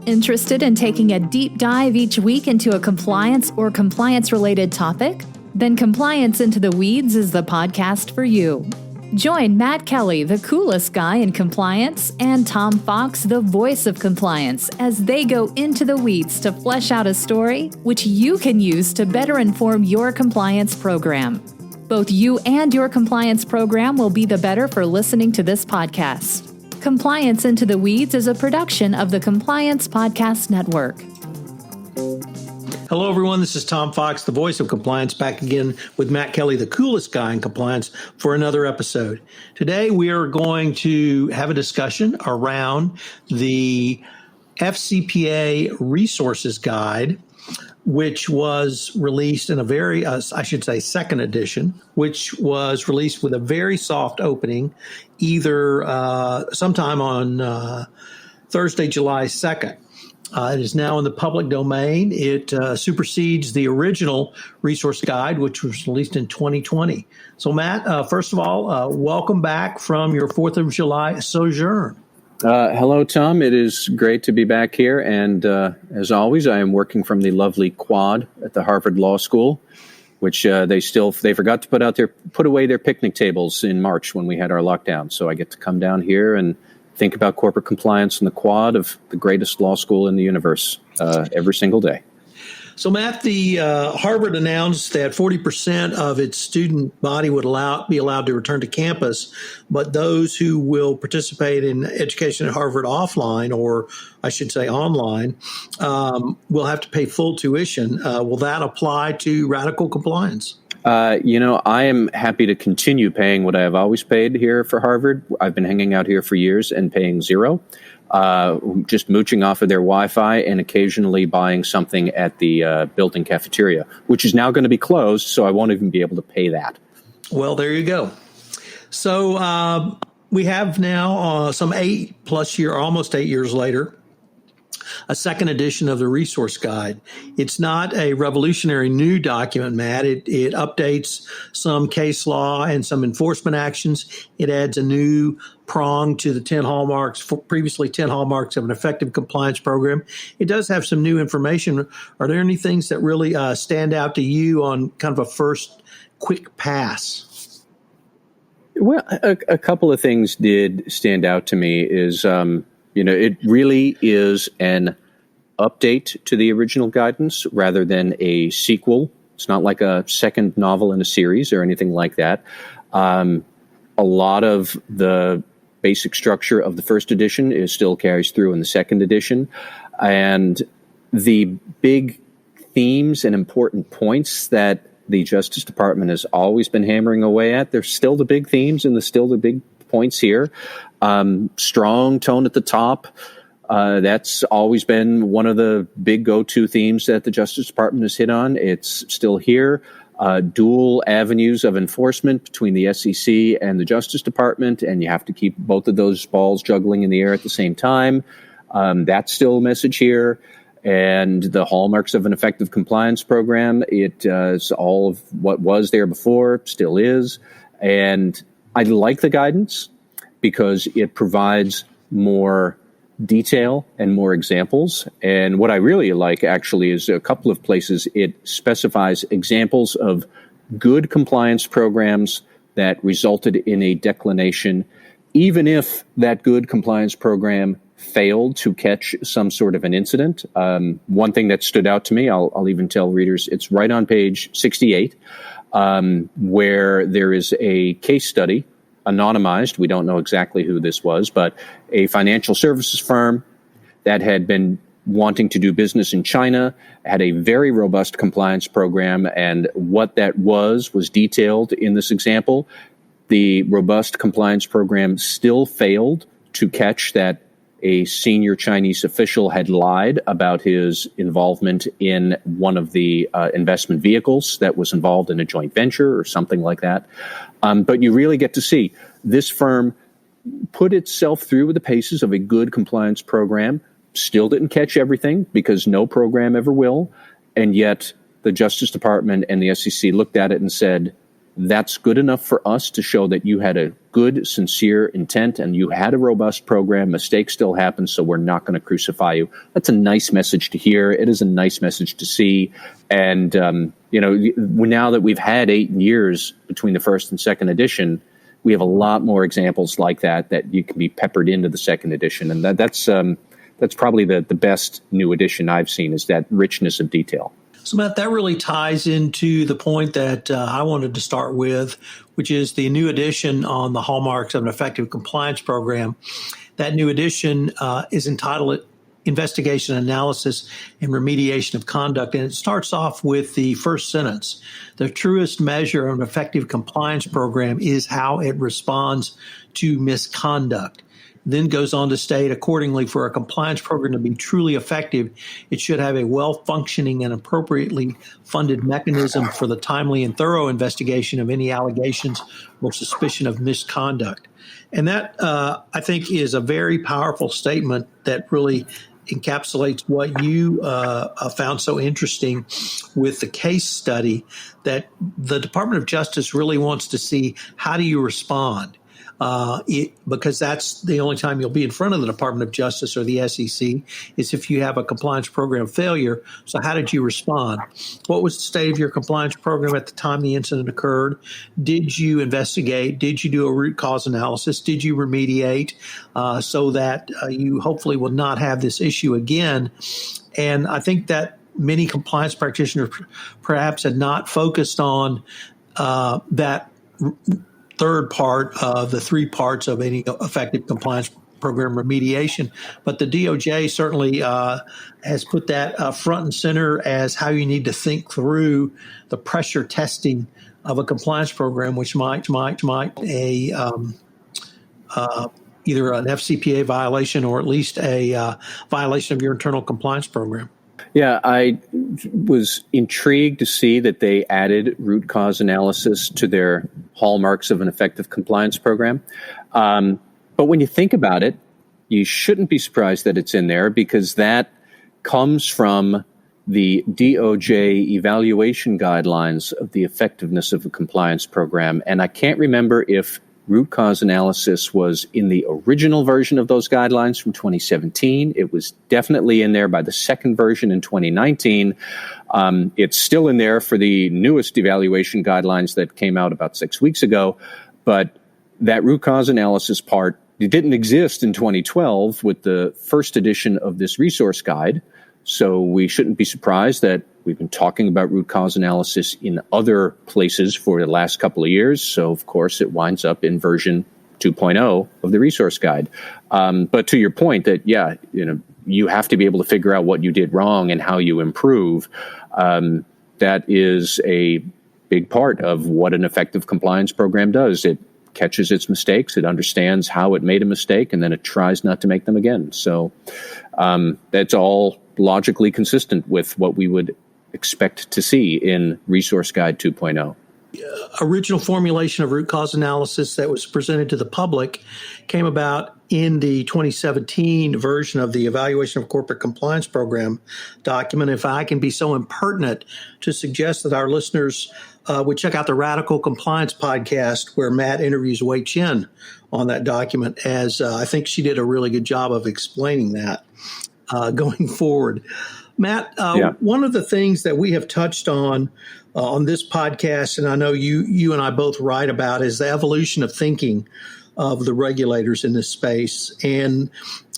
Interested in taking a deep dive each week into a compliance or compliance-related topic? Then Compliance Into the Weeds is the podcast for you. Join Matt Kelly, the coolest guy in compliance, and Tom Fox, the voice of compliance, as they go into the weeds to flesh out a story which you can use to better inform your compliance program. Both you and your compliance program will be the better for listening to this podcast. Compliance Into the Weeds is a production of the Compliance Podcast Network. Hello, everyone. This is Tom Fox, the voice of compliance, back again with Matt Kelly, the coolest guy in compliance, for another episode. Today, we are going to have a discussion around the FCPA Resources Guide, which was released in a very, second edition, which was released with a very soft opening, either sometime on Thursday, July 2nd. It is now in the public domain. It supersedes the original resource guide, which was released in 2020. So, Matt, first of all, welcome back from your 4th of July sojourn. Hello, Tom. It is great to be back here. And as always, I am working from the lovely quad at the Harvard Law School, which they forgot to put away their picnic tables in March when we had our lockdown. So I get to come down here and think about corporate compliance in the quad of the greatest law school in the universe every single day. So, Matt, the Harvard announced that 40% of its student body would be allowed to return to campus, but those who will participate in education at Harvard offline, or I should say online, will have to pay full tuition. Will that apply to radical compliance? I am happy to continue paying what I have always paid here for Harvard. I've been hanging out here for years and paying zero. Just mooching off of their Wi-Fi and occasionally buying something at the building cafeteria, which is now going to be closed, so I won't even be able to pay that. Well, there you go. So we have now almost 8 years later, a second edition of the resource guide. It's not a revolutionary new document, Matt. It updates some case law and some enforcement actions. It adds a new prong to the 10 hallmarks, previously 10 hallmarks of an effective compliance program. It does have some new information. Are there any things that really stand out to you on kind of a first quick pass? Well, a couple of things did stand out to me is, it really is an update to the original guidance rather than a sequel. It's not like a second novel in a series or anything like that. A lot of the basic structure of the first edition still carries through in the second edition. And the big themes and important points that the Justice Department has always been hammering away at, they're still the big themes and still the big points here. Strong tone at the top. That's always been one of the big go-to themes that the Justice Department has hit on. It's still here. Dual avenues of enforcement between the SEC and the Justice Department, and you have to keep both of those balls juggling in the air at the same time. That's still a message here. And the hallmarks of an effective compliance program, it is all of what was there before, still is. And I like the guidance because it provides more detail and more examples. And what I really like, actually, is a couple of places it specifies examples of good compliance programs that resulted in a declination, even if that good compliance program failed to catch some sort of an incident. One thing that stood out to me, I'll even tell readers, it's right on page 68, where there is a case study, anonymized. We don't know exactly who this was, but a financial services firm that had been wanting to do business in China, had a very robust compliance program, and what that was detailed in this example. The robust compliance program still failed to catch that a senior Chinese official had lied about his involvement in one of the investment vehicles that was involved in a joint venture or something like that. But you really get to see this firm put itself through the paces of a good compliance program, still didn't catch everything because no program ever will. And yet the Justice Department and the SEC looked at it and said, that's good enough for us to show that you had a good, sincere intent and you had a robust program. Mistakes still happen, so we're not going to crucify you. That's a nice message to hear. It is a nice message to see. And, now that we've had 8 years between the first and second edition, we have a lot more examples like that you can be peppered into the second edition. And that's probably the best new edition I've seen, is that richness of detail. So, Matt, that really ties into the point that I wanted to start with, which is the new edition on the hallmarks of an effective compliance program. That new edition is entitled Investigation, Analysis, and Remediation of Conduct. And it starts off with the first sentence. The truest measure of an effective compliance program is how it responds to misconduct. Then goes on to state, accordingly, for a compliance program to be truly effective, it should have a well-functioning and appropriately funded mechanism for the timely and thorough investigation of any allegations or suspicion of misconduct. And that, I think, is a very powerful statement that really encapsulates what you found so interesting with the case study, that the Department of Justice really wants to see, how do you respond? Because that's the only time you'll be in front of the Department of Justice or the SEC, is if you have a compliance program failure. So how did you respond? What was the state of your compliance program at the time the incident occurred? Did you investigate? Did you do a root cause analysis? Did you remediate so that you hopefully will not have this issue again? And I think that many compliance practitioners perhaps had not focused on that third part of the 3 parts of any effective compliance program, remediation. But the DOJ certainly has put that front and center as how you need to think through the pressure testing of a compliance program, which might either an FCPA violation or at least a violation of your internal compliance program. Yeah, I was intrigued to see that they added root cause analysis to their hallmarks of an effective compliance program. But when you think about it, you shouldn't be surprised that it's in there, because that comes from the DOJ evaluation guidelines of the effectiveness of a compliance program. And I can't remember if root cause analysis was in the original version of those guidelines from 2017. It was definitely in there by the second version in 2019. It's still in there for the newest evaluation guidelines that came out about 6 weeks ago. But that root cause analysis part, it didn't exist in 2012 with the first edition of this resource guide. So we shouldn't be surprised that we've been talking about root cause analysis in other places for the last couple of years. So, of course, it winds up in version 2.0 of the resource guide. But to your point that, you have to be able to figure out what you did wrong and how you improve. That is a big part of what an effective compliance program does. It catches its mistakes, it understands how it made a mistake, and then it tries not to make them again. So that's all logically consistent with what we would expect to see in Resource Guide 2.0. Original formulation of root cause analysis that was presented to the public came about in the 2017 version of the Evaluation of Corporate Compliance Program document. If I can be so impertinent to suggest that our listeners would check out the Radical Compliance podcast, where Matt interviews Wei Chen on that document, as I think she did a really good job of explaining that going forward. Matt, one of the things that we have touched on this podcast, and I know you and I both write about, is the evolution of thinking of the regulators in this space, and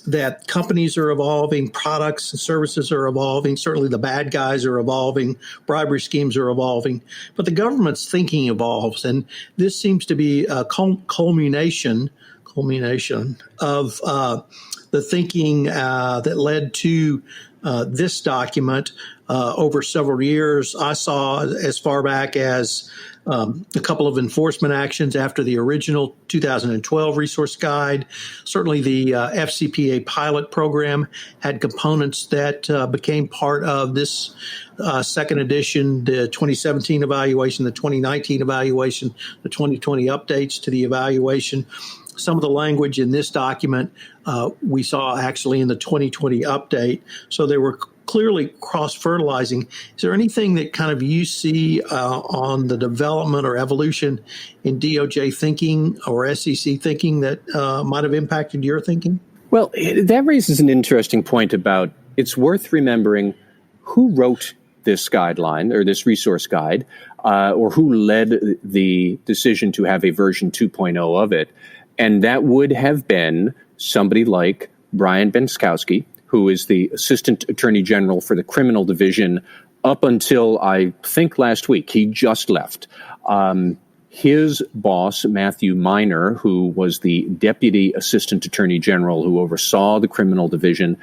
that companies are evolving, products and services are evolving. Certainly the bad guys are evolving, bribery schemes are evolving, but the government's thinking evolves. And this seems to be a culmination of the thinking that led to this document over several years. I saw as far back as a couple of enforcement actions after the original 2012 resource guide. Certainly the FCPA pilot program had components that became part of this second edition, the 2017 evaluation, the 2019 evaluation, the 2020 updates to the evaluation. Some of the language in this document we saw actually in the 2020 update. So there were clearly cross-fertilizing. Is there anything that kind of you see on the development or evolution in DOJ thinking or SEC thinking that might have impacted your thinking? Well, that raises an interesting point about it's worth remembering who wrote this guideline or this resource guide, or who led the decision to have a version 2.0 of it. And that would have been somebody like Brian Benskowski, who is the Assistant Attorney General for the Criminal Division up until, I think, last week. He just left. His boss, Matthew Minor, who was the Deputy Assistant Attorney General who oversaw the Criminal Division,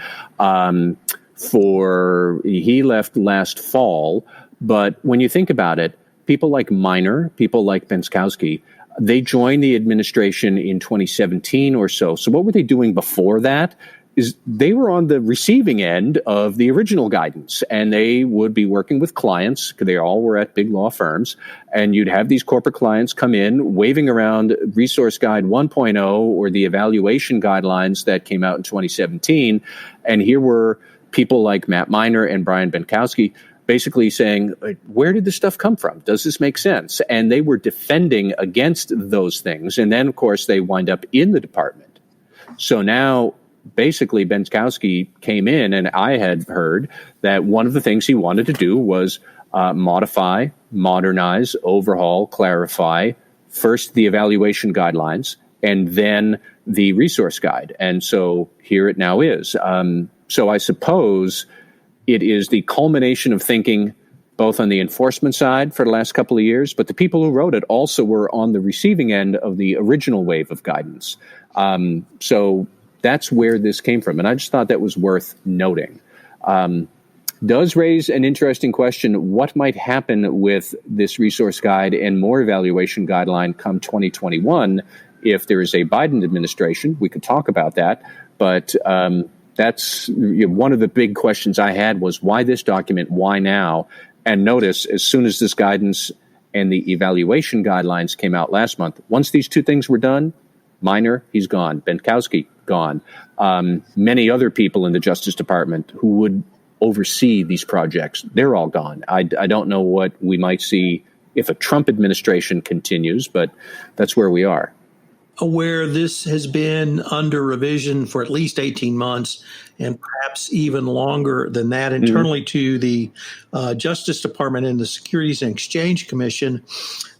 he left last fall. But when you think about it, people like Minor, people like Benskowski, they joined the administration in 2017 or so. So what were they doing before that? Is they were on the receiving end of the original guidance, and they would be working with clients, because they all were at big law firms, and you'd have these corporate clients come in waving around Resource Guide 1.0 or the evaluation guidelines that came out in 2017, and here were people like Matt Minor and Brian Benskowski basically saying, where did this stuff come from? Does this make sense? And they were defending against those things, and then, of course, they wind up in the department. So now basically Benskowski came in, and I had heard that one of the things he wanted to do was modify, modernize, overhaul, clarify, first the evaluation guidelines, and then the resource guide. And so here it now is. So I suppose it is the culmination of thinking both on the enforcement side for the last couple of years, but the people who wrote it also were on the receiving end of the original wave of guidance. So that's where this came from. And I just thought that was worth noting. Does raise an interesting question. What might happen with this resource guide and more evaluation guideline come 2021 if there is a Biden administration? We could talk about that. But that's one of the big questions I had was why this document? Why now? And notice, as soon as this guidance and the evaluation guidelines came out last month, once these two things were done, Minor, he's gone. Benskowski, gone. Many other people in the Justice Department who would oversee these projects, they're all gone. I don't know what we might see if a Trump administration continues, but that's where we are. Where this has been under revision for at least 18 months and perhaps even longer than that internally to the Justice Department and the Securities and Exchange Commission.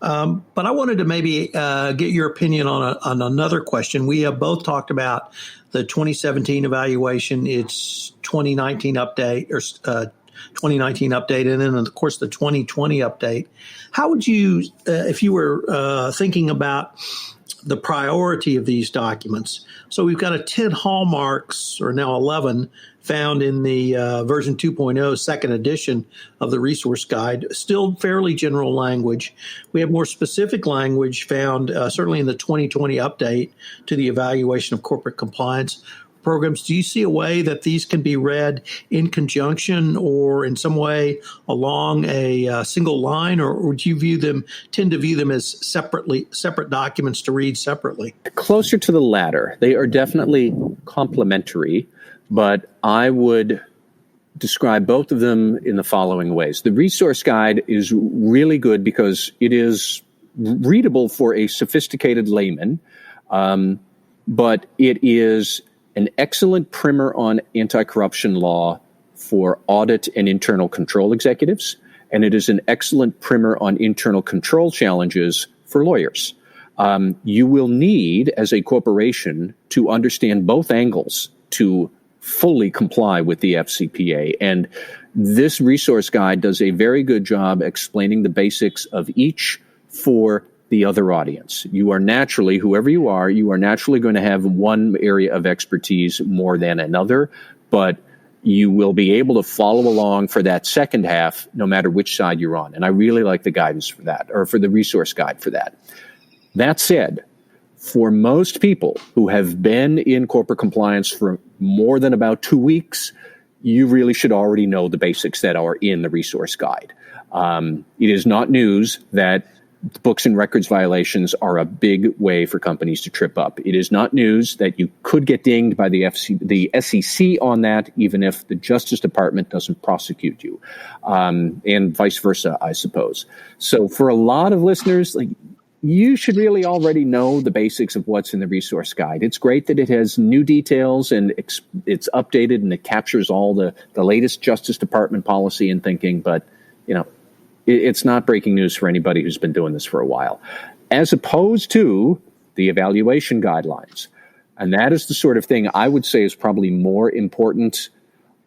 But I wanted to maybe get your opinion on another question. We have both talked about the 2017 evaluation, its 2019 update, and then, of course, the 2020 update. How would you, if you were thinking about the priority of these documents? So we've got 10 hallmarks, or now 11, found in the version 2.0 second edition of the resource guide, still fairly general language. We have more specific language found certainly in the 2020 update to the evaluation of corporate compliance programs. Do you see a way that these can be read in conjunction or in some way along a single line, or do you tend to view them as separate documents to read separately? Closer to the latter. They are definitely complementary, but I would describe both of them in the following ways. The resource guide is really good because it is readable for a sophisticated layman, but it is an excellent primer on anti-corruption law for audit and internal control executives, and it is an excellent primer on internal control challenges for lawyers. You will need, as a corporation, to understand both angles to fully comply with the FCPA, and this resource guide does a very good job explaining the basics of each for the other audience. You are naturally, whoever you are naturally going to have one area of expertise more than another, but you will be able to follow along for that second half no matter which side you're on. And I really like the guidance for that, or for the resource guide for that. That said, for most people who have been in corporate compliance for more than about 2 weeks, you really should already know the basics that are in the resource guide. It is not news that books and records violations are a big way for companies to trip up. It is not news that you could get dinged by the SEC on that, even if the Justice Department doesn't prosecute you, and vice versa, I suppose. So for a lot of listeners, you should really already know the basics of what's in the resource guide. It's great that it has new details and it's updated and it captures all the latest Justice Department policy and thinking, but it's not breaking news for anybody who's been doing this for a while, as opposed to the evaluation guidelines. And that is the sort of thing I would say is probably more important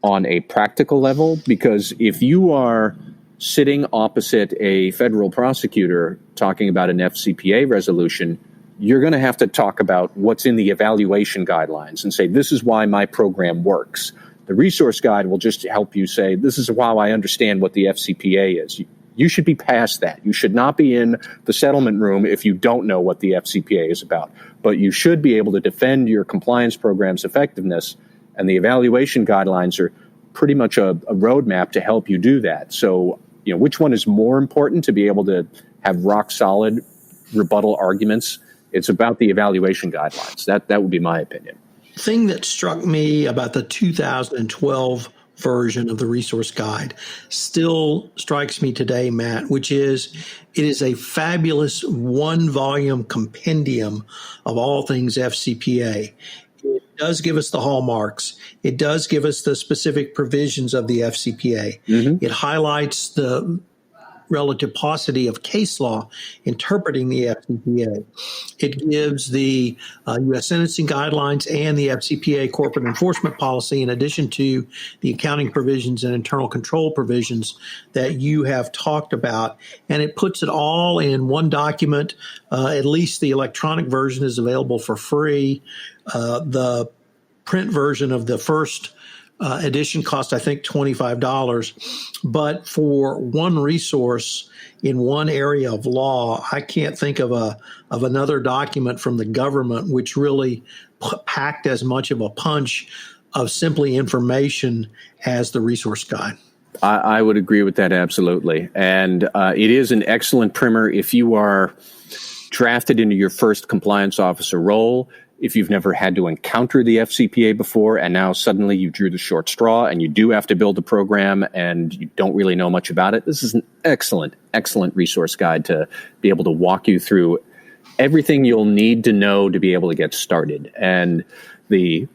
on a practical level, because if you are sitting opposite a federal prosecutor talking about an FCPA resolution, you're going to have to talk about what's in the evaluation guidelines and say, this is why my program works. The resource guide will just help you say, this is how I understand what the FCPA is. You should be past that. You should not be in the settlement room if you don't know what the FCPA is about. But you should be able to defend your compliance program's effectiveness, and the evaluation guidelines are pretty much a roadmap to help you do that. So, which one is more important to be able to have rock solid rebuttal arguments? It's about the evaluation guidelines. That would be my opinion. The thing that struck me about the 2012 version of the resource guide still strikes me today, Matt, which is it is a fabulous one-volume compendium of all things FCPA. It does give us the hallmarks. It does give us the specific provisions of the FCPA. Mm-hmm. It highlights the relative paucity of case law interpreting the FCPA. It gives the U.S. sentencing guidelines and the FCPA corporate enforcement policy, in addition to the accounting provisions and internal control provisions that you have talked about. And it puts it all in one document. At least the electronic version is available for free. The print version of the first edition cost, I think, $25. But for one resource in one area of law, I can't think of another document from the government which really packed as much of a punch of simply information as the resource guide. I would agree with that absolutely. And it is an excellent primer if you are drafted into your first compliance officer role. If you've never had to encounter the FCPA before and now suddenly you drew the short straw and you do have to build a program and you don't really know much about it, this is an excellent, excellent resource guide to be able to walk you through everything you'll need to know to be able to get started. And the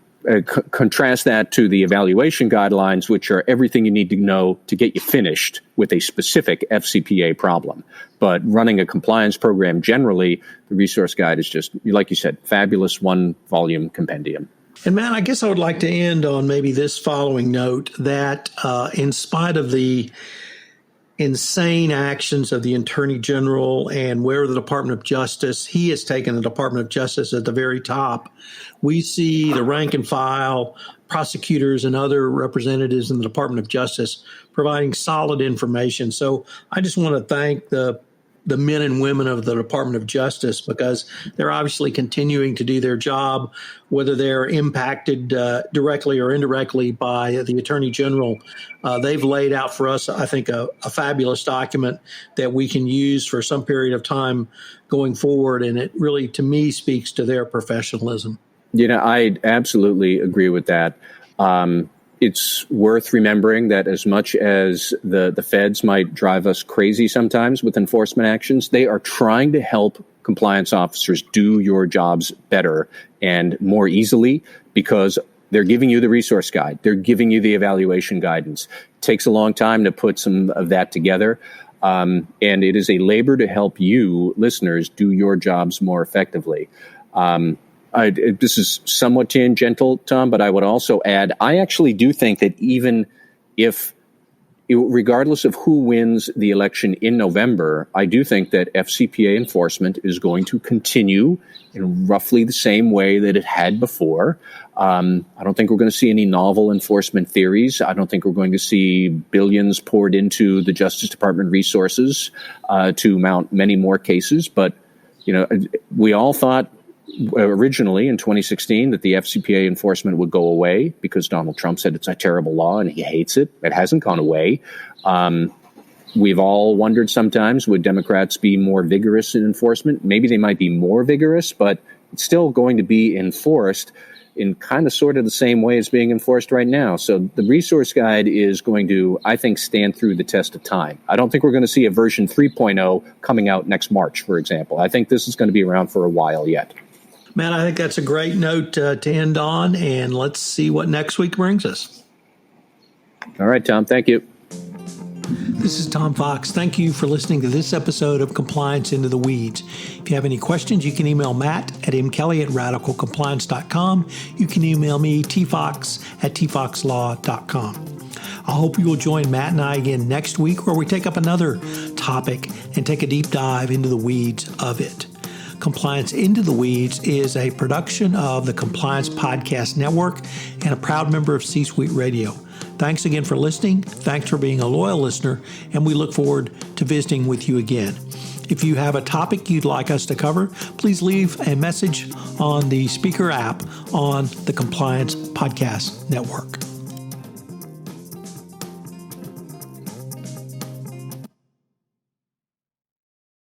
contrast that to the evaluation guidelines, which are everything you need to know to get you finished with a specific FCPA problem. But running a compliance program generally, the resource guide is just, like you said, fabulous one-volume compendium. And Matt, I guess I would like to end on maybe this following note, that in spite of the insane actions of the Attorney General and where the Department of Justice, he has taken the Department of Justice at the very top, we see the rank and file, prosecutors and other representatives in the Department of Justice providing solid information. So I just want to thank the men and women of the Department of Justice, because they're obviously continuing to do their job, whether they're impacted directly or indirectly by the Attorney General. They've laid out for us, I think, a fabulous document that we can use for some period of time going forward. And it really, to me, speaks to their professionalism. I absolutely agree with that. It's worth remembering that as much as the feds might drive us crazy sometimes with enforcement actions, they are trying to help compliance officers do your jobs better and more easily, because they're giving you the resource guide. They're giving you the evaluation guidance. It takes a long time to put some of that together. And it is a labor to help you, listeners, do your jobs more effectively. This is somewhat tangential, Tom, but I would also add, I actually do think that even if, regardless of who wins the election in November, I do think that FCPA enforcement is going to continue in roughly the same way that it had before. I don't think we're going to see any novel enforcement theories. I don't think we're going to see billions poured into the Justice Department resources to mount many more cases. But, we all thought originally in 2016 that the FCPA enforcement would go away because Donald Trump said it's a terrible law and he hates it. It hasn't gone away. We've all wondered sometimes, would Democrats be more vigorous in enforcement? Maybe they might be more vigorous, but it's still going to be enforced in kind of sort of the same way it's being enforced right now. So the resource guide is going to, I think, stand through the test of time. I don't think we're going to see a version 3.0 coming out next March, for example. I think this is going to be around for a while yet. Matt, I think that's a great note to end on, and let's see what next week brings us. All right, Tom, thank you. This is Tom Fox. Thank you for listening to this episode of Compliance Into the Weeds. If you have any questions, you can email Matt at mkelly@radicalcompliance.com. You can email me, tfox@tfoxlaw.com. I hope you will join Matt and I again next week, where we take up another topic and take a deep dive into the weeds of it. Compliance Into the Weeds is a production of the Compliance Podcast Network and a proud member of C-Suite Radio. Thanks again for listening. Thanks for being a loyal listener, and we look forward to visiting with you again. If you have a topic you'd like us to cover, please leave a message on the speaker app on the Compliance Podcast Network.